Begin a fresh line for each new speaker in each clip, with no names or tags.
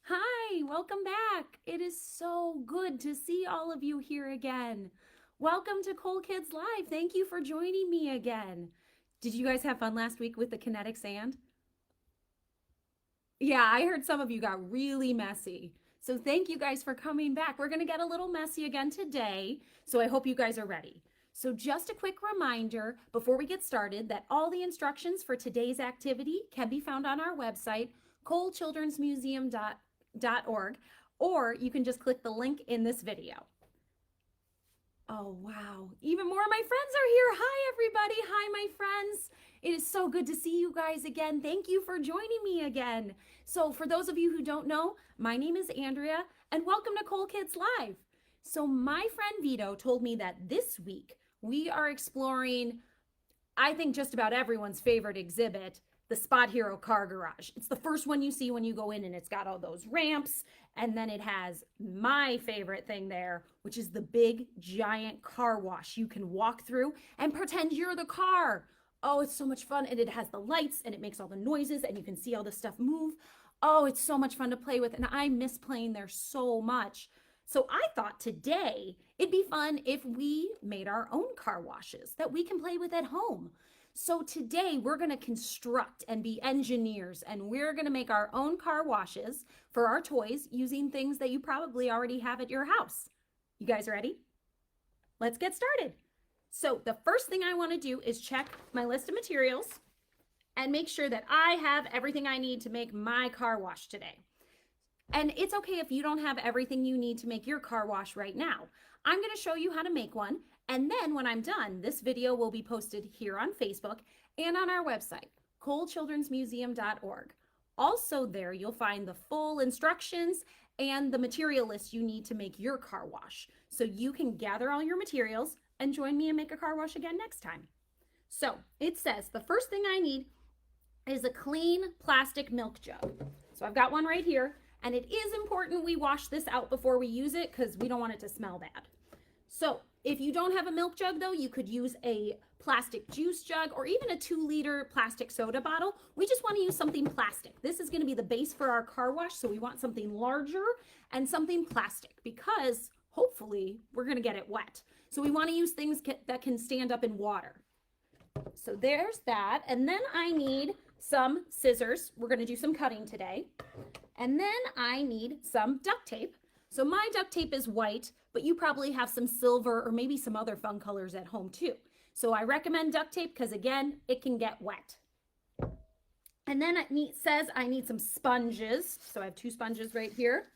Hi, welcome back. It is so good to see all of you here again. Welcome to Kohl Kids Live. Thank you for joining me again. Did you guys have fun last week with the kinetic sand? Yeah, I heard some of you got really messy. So thank you guys for coming back. We're going to get a little messy again today, so I hope you guys are ready. So just a quick reminder before we get started that all the instructions for today's activity can be found on our website, kohlchildrensmuseum.org, or you can just click the link in this video. Oh, wow. Even more of my friends are here. Hi, everybody. Hi, my friends. It is so good to see you guys again. Thank you for joining me again. So for those of you who don't know, my name is Andrea, and welcome to Kohl Kids Live. So my friend Vito told me that this week we are exploring, I think, just about everyone's favorite exhibit, the SpotHero Car Garage. It's the first one you see when you go in, and it's got all those ramps, and then it has my favorite thing there, which is the big giant car wash you can walk through and pretend you're the car. Oh, it's so much fun, and it has the lights, and it makes all the noises, and you can see all the stuff move. Oh, it's so much fun to play with, and I miss playing there so much. So I thought today it'd be fun if we made our own car washes that we can play with at home. So today we're going to construct and be engineers, and we're going to make our own car washes for our toys using things that you probably already have at your house. You guys ready? Let's get started. So the first thing I want to do is check my list of materials and make sure that I have everything I need to make my car wash today. And it's okay if you don't have everything you need to make your car wash right now. I'm going to show you how to make one. And then when I'm done, this video will be posted here on Facebook and on our website, kohlchildrensmuseum.org. Also there, you'll find the full instructions and the material list you need to make your car wash. So you can gather all your materials and join me and make a car wash again next time. So it says the first thing I need is a clean plastic milk jug. So I've got one right here. And it is important we wash this out before we use it because we don't want it to smell bad. So if you don't have a milk jug though, you could use a plastic juice jug or even a 2-liter plastic soda bottle. We just want to use something plastic. This is going to be the base for our car wash. So we want something larger and something plastic because hopefully we're going to get it wet. So we want to use things that can stand up in water. So there's that. And then I need some scissors. We're going to do some cutting today. And then I need some duct tape. So my duct tape is white, but you probably have some silver or maybe some other fun colors at home too. So I recommend duct tape because again, it can get wet. And then it says I need some sponges. So I have 2 sponges right here.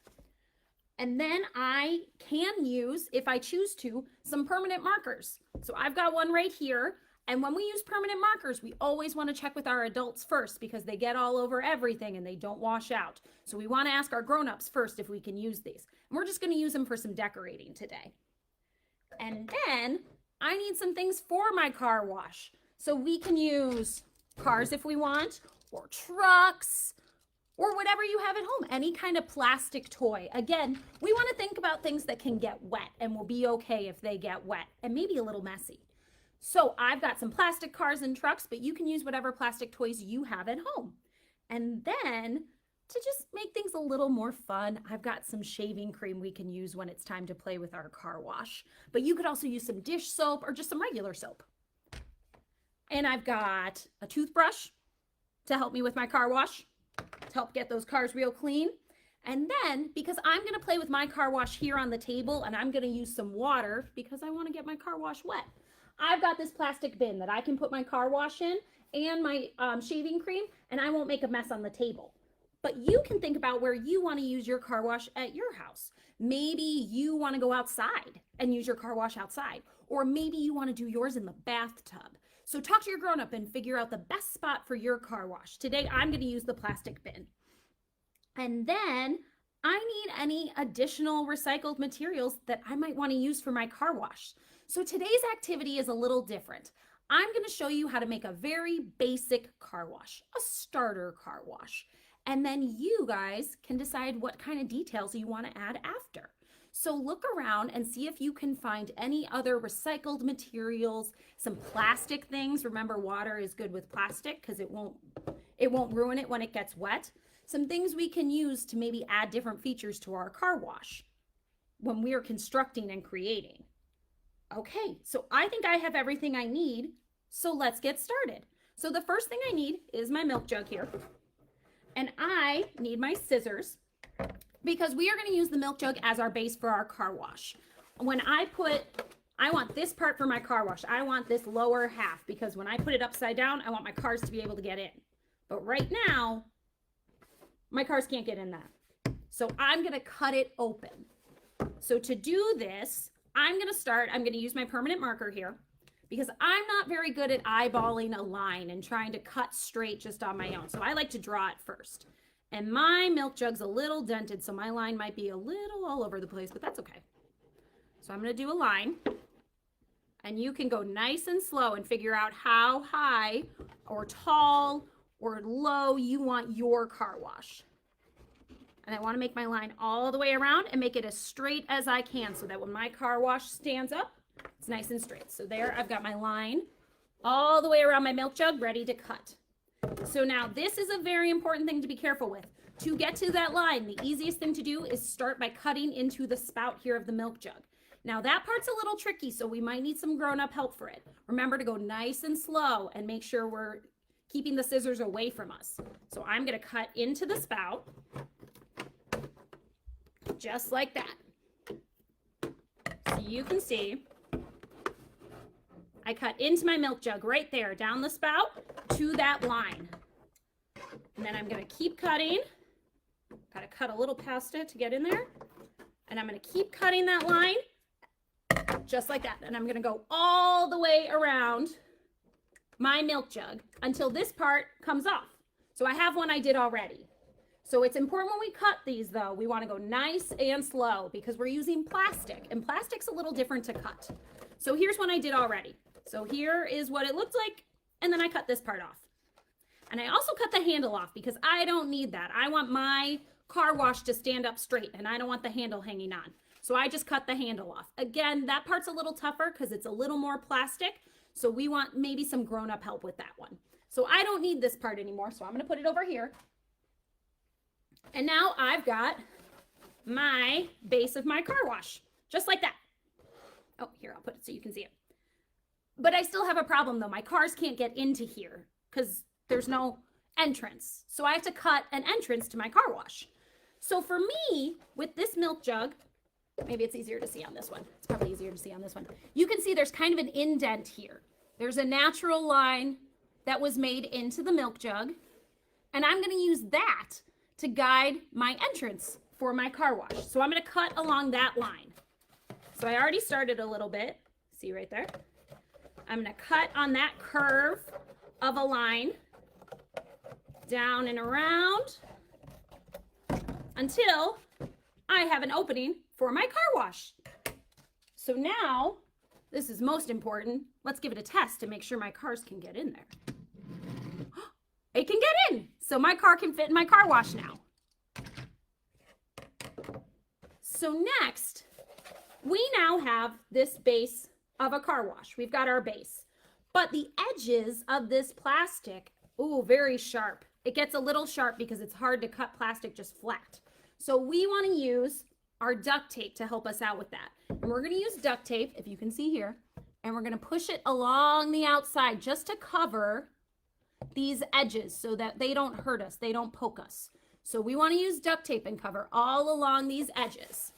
And then I can use, if I choose to, some permanent markers. So I've got one right here. And when we use permanent markers, we always want to check with our adults first because they get all over everything and they don't wash out. So we want to ask our grown-ups first if we can use these. And we're just going to use them for some decorating today. And then I need some things for my car wash. So we can use cars if we want, or trucks, or whatever you have at home, any kind of plastic toy. Again, we want to think about things that can get wet and will be okay if they get wet and maybe a little messy. So I've got some plastic cars and trucks, but you can use whatever plastic toys you have at home. And then to just make things a little more fun, I've got some shaving cream we can use when it's time to play with our car wash. But you could also use some dish soap or just some regular soap. And I've got a toothbrush to help me with my car wash, to help get those cars real clean. And then, because I'm going to play with my car wash here on the table, and I'm going to use some water because I want to get my car wash wet, I've got this plastic bin that I can put my car wash in and my shaving cream, and I won't make a mess on the table. But you can think about where you want to use your car wash at your house. Maybe you want to go outside and use your car wash outside, or maybe you want to do yours in the bathtub. So talk to your grown-up and figure out the best spot for your car wash. Today, I'm going to use the plastic bin. And then I need any additional recycled materials that I might want to use for my car wash. So today's activity is a little different. I'm going to show you how to make a very basic car wash, a starter car wash. And then you guys can decide what kind of details you want to add after. So look around and see if you can find any other recycled materials, some plastic things. Remember, water is good with plastic because it won't ruin it when it gets wet. some things we can use to maybe add different features to our car wash when we are constructing and creating. Okay, so I think I have everything I need, so let's get started. So the first thing I need is my milk jug here, and I need my scissors because we are going to use the milk jug as our base for our car wash. When I want this part for my car wash. I want this lower half because when I put it upside down, I want my cars to be able to get in. But right now, my cars can't get in that. So I'm going to cut it open. So to do this, I'm going to use my permanent marker here because I'm not very good at eyeballing a line and trying to cut straight just on my own. So I like to draw it first. And my milk jug's a little dented, so my line might be a little all over the place, but that's okay. So I'm going to do a line. And you can go nice and slow and figure out how high or tall or low you want your car wash. And I want to make my line all the way around and make it as straight as I can so that when my car wash stands up, it's nice and straight. So there, I've got my line all the way around my milk jug ready to cut. So now this is a very important thing to be careful with. To get to that line, the easiest thing to do is start by cutting into the spout here of the milk jug. Now that part's a little tricky, so we might need some grown-up help for it. Remember to go nice and slow and make sure we're keeping the scissors away from us. So I'm going to cut into the spout, just like that. So you can see, I cut into my milk jug right there, down the spout to that line. And then I'm going to keep cutting. Got to cut a little past it to get in there. And I'm going to keep cutting that line. Just like that. And I'm going to go all the way around my milk jug until this part comes off. So I have one I did already. So it's important when we cut these though, we want to go nice and slow because we're using plastic and plastic's a little different to cut. So here's one I did already. So here is what it looked like. And then I cut this part off. And I also cut the handle off because I don't need that. I want my car wash to stand up straight and I don't want the handle hanging on. So I just cut the handle off. Again, that part's a little tougher because it's a little more plastic. So we want maybe some grown-up help with that one. So I don't need this part anymore. So I'm going to put it over here. And now I've got my base of my car wash, just like that. Oh, here, I'll put it so you can see it. But I still have a problem though. My cars can't get into here because there's no entrance. So I have to cut an entrance to my car wash. So for me, with this milk jug, maybe it's easier to see on this one. It's probably easier to see on this one. You can see there's kind of an indent here. There's a natural line that was made into the milk jug. And I'm going to use that to guide my entrance for my car wash. So I'm going to cut along that line. So I already started a little bit. See right there? I'm going to cut on that curve of a line down and around until I have an opening for my car wash. So now, this is most important. Let's give it a test to make sure my cars can get in there. It can get in. So my car can fit in my car wash now. So next, we now have this base of a car wash. We've got our base. But the edges of this plastic, ooh, very sharp. It gets a little sharp because it's hard to cut plastic just flat. So we want to use our duct tape to help us out with that. And we're going to use duct tape, if you can see here, and we're going to push it along the outside just to cover these edges so that they don't hurt us, they don't poke us. So we want to use duct tape and cover all along these edges.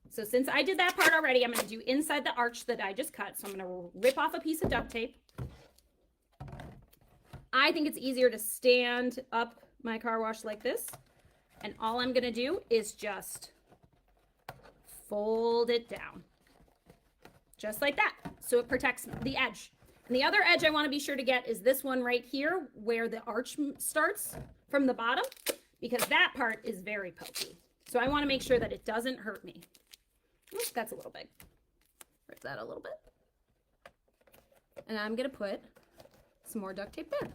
So since I did that part already, I'm going to do inside the arch that I just cut. So I'm going to rip off a piece of duct tape. I think it's easier to stand up my car wash like this. And all I'm going to do is just fold it down. Just like that. So it protects the edge. And the other edge I want to be sure to get is this one right here where the arch starts from the bottom, because that part is very pokey. So I want to make sure that it doesn't hurt me. Oops, that's a little big. Rip that a little bit. And I'm going to put some more duct tape there.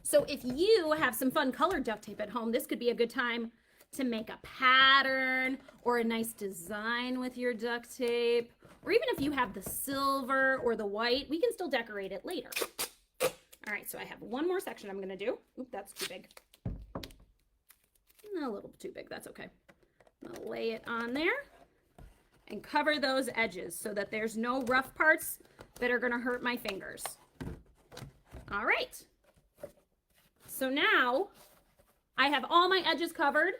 So if you have some fun colored duct tape at home, this could be a good time to make a pattern or a nice design with your duct tape. Or even if you have the silver or the white, we can still decorate it later. All All right, so I have one more section I'm going to do. Oop, that's too big. A little too big, that's okay. I'm going to lay it on there and cover those edges so that there's no rough parts that are going to hurt my fingers. All right. So now I have all my edges covered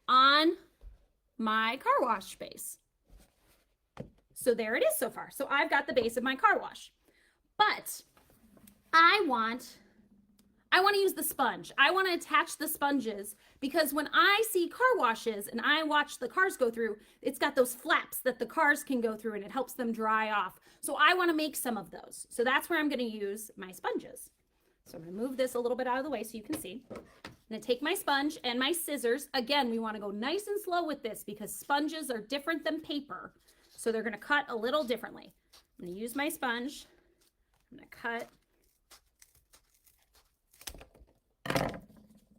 on my car wash base. So there it is so far. So I've got the base of my car wash. But I want to use the sponge. I want to attach the sponges because when I see car washes and I watch the cars go through, it's got those flaps that the cars can go through and it helps them dry off. So I want to make some of those. So that's where I'm going to use my sponges. So I'm going to move this a little bit out of the way so you can see. I'm going to take my sponge and my scissors. Again, we want to go nice and slow with this because sponges are different than paper. So they're going to cut a little differently. I'm going to use my sponge. I'm going to cut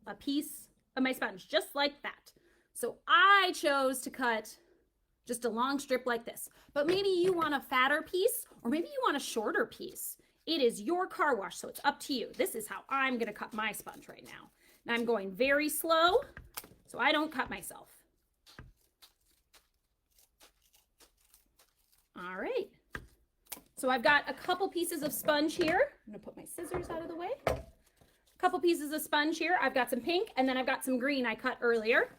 a piece of my sponge just like that. So I chose to cut just a long strip like this, but maybe you want a fatter piece or maybe you want a shorter piece. It is your car wash, so it's up to you. This is how I'm going to cut my sponge right now. And I'm going very slow so I don't cut myself. All right. So I've got a couple pieces of sponge here. I'm going to put my scissors out of the way. Couple pieces of sponge here. I've got some pink and then I've got some green I cut earlier.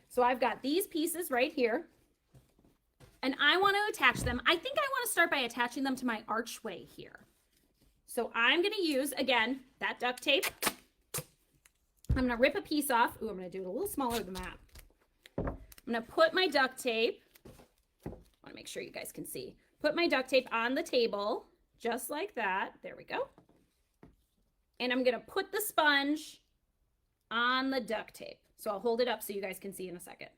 So I've got these pieces right here and I want to attach them. I think I want to start by attaching them to my archway here. So I'm going to use, again, that duct tape. I'm going to rip a piece off. Ooh, I'm going to do it a little smaller than that. I'm going to put my duct tape. I want to make sure you guys can see. Put my duct tape on the table just like that. There we go. And I'm going to put the sponge on the duct tape. So I'll hold it up so you guys can see in a second.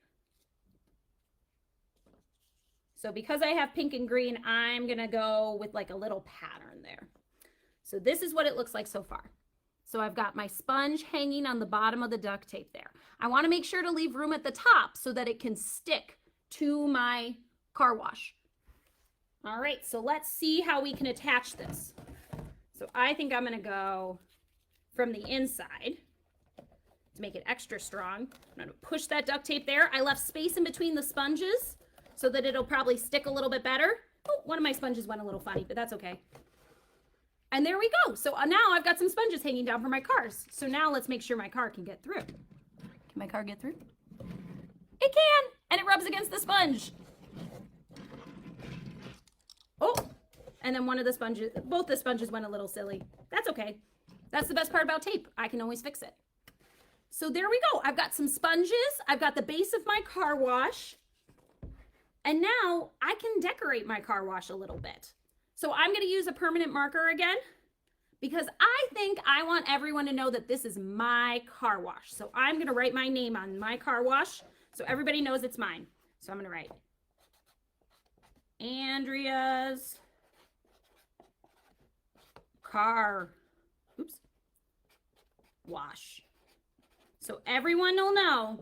So because I have pink and green, I'm going to go with like a little pattern there. So this is what it looks like so far. So I've got my sponge hanging on the bottom of the duct tape there. I want to make sure to leave room at the top so that it can stick to my car wash. All right, so let's see how we can attach this. So I think I'm going to go from the inside to make it extra strong. I'm going to push that duct tape there. I left space in between the sponges so that it'll probably stick a little bit better. Oh, one of my sponges went a little funny, but that's okay. And there we go. So now I've got some sponges hanging down for my cars. So now let's make sure my car can get through. Can my car get through? It can, and it rubs against the sponge. Oh, and then one of the sponges, both the sponges went a little silly. That's okay. That's the best part about tape. I can always fix it. So there we go. I've got some sponges. I've got the base of my car wash. And now I can decorate my car wash a little bit. So I'm going to use a permanent marker again because I think I want everyone to know that this is my car wash. So I'm going to write my name on my car wash so everybody knows it's mine. So I'm going to write Andrea's car wash. So everyone will know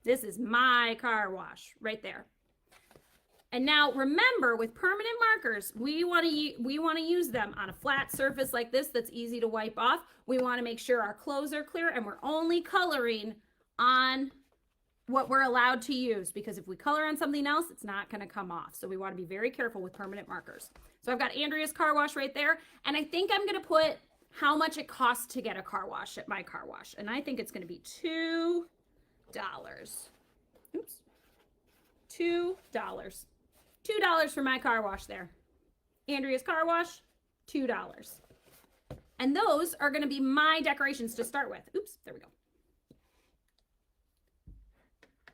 this is my car wash right there. And now remember, with permanent markers, we want to use them on a flat surface like this that's easy to wipe off. We want to make sure our clothes are clear and we're only coloring on what we're allowed to use, because if we color on something else, it's not going to come off. So we want to be very careful with permanent markers. So I've got Andrea's car wash right there, and I think I'm going to put how much it costs to get a car wash at my car wash, and I think it's going to be $2. Oops, $2. $2 for my car wash there. Andrea's car wash, $2. And those are going to be my decorations to start with. Oops, there we go.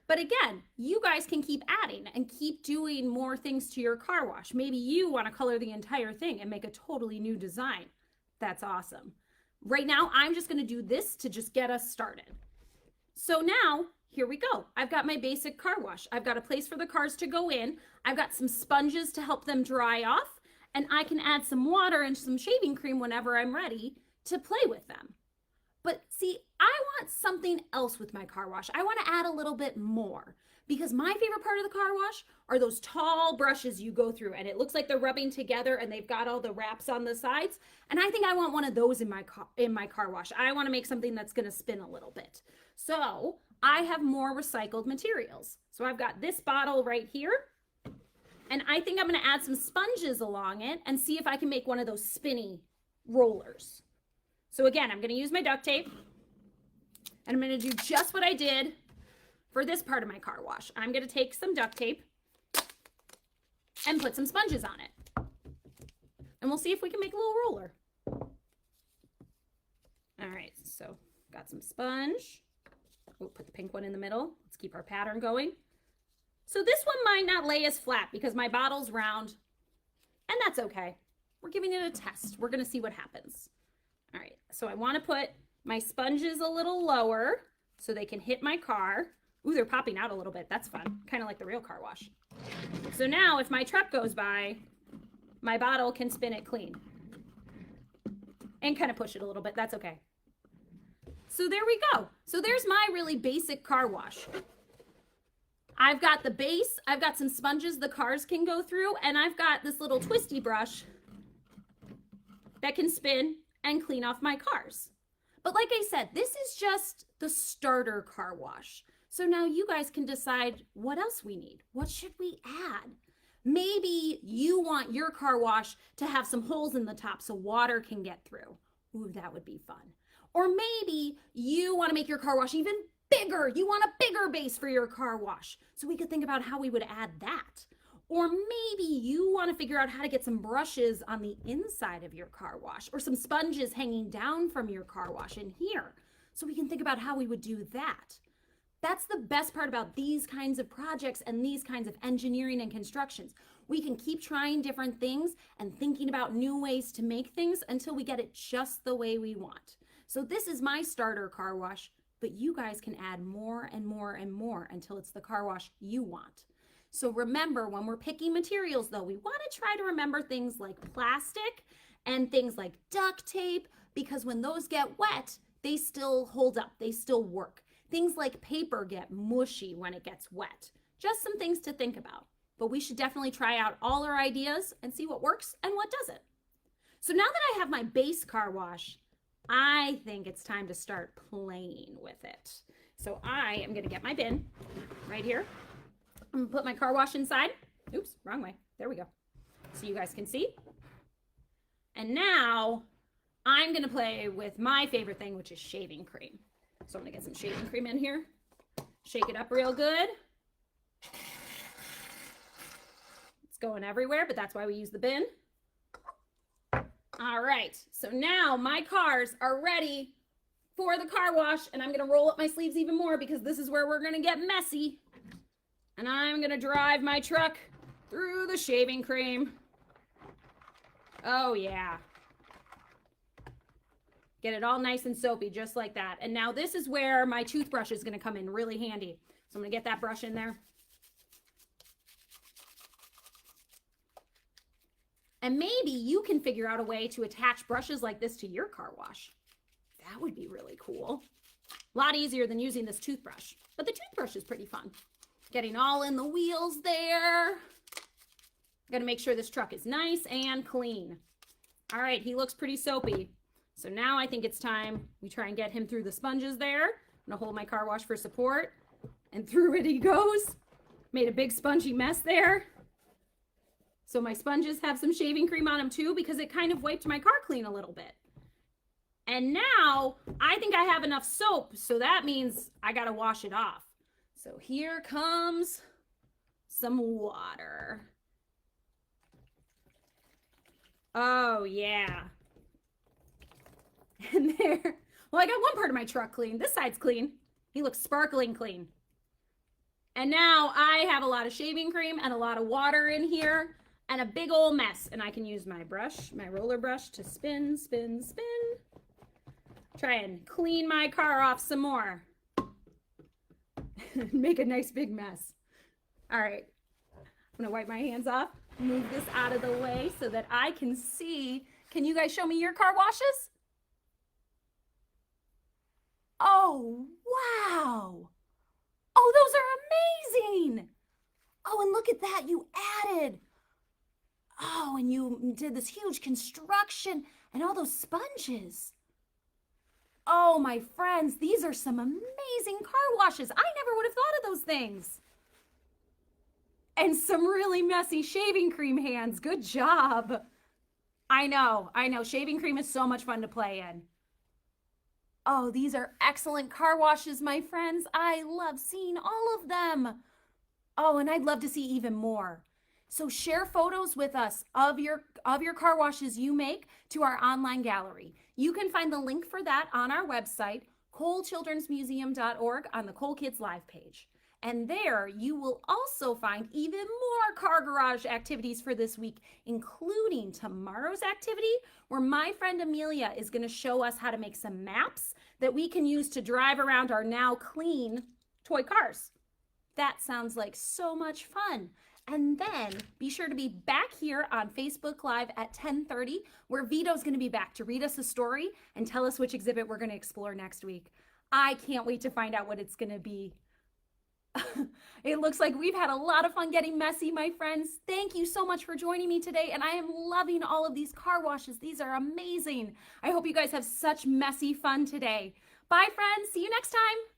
But again, you guys can keep adding and keep doing more things to your car wash. Maybe you want to color the entire thing and make a totally new design. That's awesome. Right now, I'm just going to do this to just get us started. So now, here we go. I've got my basic car wash. I've got a place for the cars to go in. I've got some sponges to help them dry off. And I can add some water and some shaving cream whenever I'm ready to play with them. But see, I want something else with my car wash. I want to add a little bit more because my favorite part of the car wash are those tall brushes you go through and it looks like they're rubbing together and they've got all the wraps on the sides. And I think I want one of those in my car wash. I want to make something that's going to spin a little bit. So I have more recycled materials. So I've got this bottle right here. And I think I'm going to add some sponges along it and see if I can make one of those spinny rollers. So again, I'm going to use my duct tape. And I'm going to do just what I did for this part of my car wash. I'm going to take some duct tape and put some sponges on it. And we'll see if we can make a little roller. All right, so got some sponge. We'll put the pink one in the middle. Let's keep our pattern going. So this one might not lay as flat because my bottle's round, and that's okay. We're giving it a test. We're going to see what happens. All right, so I want to put my sponges a little lower so they can hit my car. Ooh, they're popping out a little bit. That's fun. Kind of like the real car wash. So now if my truck goes by, my bottle can spin it clean. And kind of push it a little bit. That's okay. So there we go. So there's my really basic car wash. I've got the base. I've got some sponges the cars can go through. And I've got this little twisty brush that can spin and clean off my cars. But like I said, this is just the starter car wash. So now you guys can decide what else we need. What should we add? Maybe you want your car wash to have some holes in the top so water can get through. Ooh, that would be fun. Or maybe you want to make your car wash even bigger. You want a bigger base for your car wash. So we could think about how we would add that. Or maybe you want to figure out how to get some brushes on the inside of your car wash or some sponges hanging down from your car wash in here. So we can think about how we would do that. That's the best part about these kinds of projects and these kinds of engineering and constructions. We can keep trying different things and thinking about new ways to make things until we get it just the way we want. So this is my starter car wash, but you guys can add more and more and more until it's the car wash you want. So remember, when we're picking materials though, we want to try to remember things like plastic and things like duct tape, because when those get wet, they still hold up, they still work. Things like paper get mushy when it gets wet. Just some things to think about. But we should definitely try out all our ideas and see what works and what doesn't. So now that I have my base car wash, I think it's time to start playing with it. So I am going to get my bin right here. I'm going to put my car wash inside. Oops, wrong way. There we go. So you guys can see. And now I'm going to play with my favorite thing, which is shaving cream. So I'm going to get some shaving cream in here. Shake it up real good. It's going everywhere, but that's why we use the bin. All right, so now my cars are ready for the car wash, and I'm going to roll up my sleeves even more because this is where we're going to get messy. And I'm going to drive my truck through the shaving cream. Oh, yeah. Get it all nice and soapy, just like that. And now this is where my toothbrush is going to come in really handy. So I'm going to get that brush in there. And maybe you can figure out a way to attach brushes like this to your car wash. That would be really cool. A lot easier than using this toothbrush. But the toothbrush is pretty fun. Getting all in the wheels there. Gotta make sure this truck is nice and clean. All right, he looks pretty soapy. So now I think it's time we try and get him through the sponges there. I'm gonna hold my car wash for support. And through it he goes. Made a big spongy mess there. So my sponges have some shaving cream on them too because it kind of wiped my car clean a little bit. And now I think I have enough soap, so that means I gotta wash it off. So here comes some water. Oh yeah. And there, well, I got one part of my truck clean. This side's clean. He looks sparkling clean. And now I have a lot of shaving cream and a lot of water in here and a big old mess. And I can use my brush, my roller brush, to spin, spin, spin. Try and clean my car off some more. Make a nice big mess. All right, I'm gonna wipe my hands off, move this out of the way so that I can see. Can you guys show me your car washes? Oh, wow. Oh, those are amazing. Oh, and look at that. You added. Oh, and you did this huge construction and all those sponges. Oh, my friends, these are some amazing car washes. I never would have thought of those things. And some really messy shaving cream hands. Good job. I know. Shaving cream is so much fun to play in. Oh, these are excellent car washes, my friends. I love seeing all of them. Oh, and I'd love to see even more. So share photos with us of your car washes you make to our online gallery. You can find the link for that on our website, kohlchildrensmuseum.org, on the Kohl Kids Live page. And there you will also find even more car garage activities for this week, including tomorrow's activity, where my friend Amelia is going to show us how to make some maps that we can use to drive around our now clean toy cars. That sounds like so much fun. And then be sure to be back here on Facebook Live at 10:30, where Vito's going to be back to read us a story and tell us which exhibit we're going to explore next week. I can't wait to find out what it's going to be. It looks like we've had a lot of fun getting messy, my friends. Thank you so much for joining me today, and I am loving all of these car washes. These are amazing. I hope you guys have such messy fun today. Bye, friends. See you next time.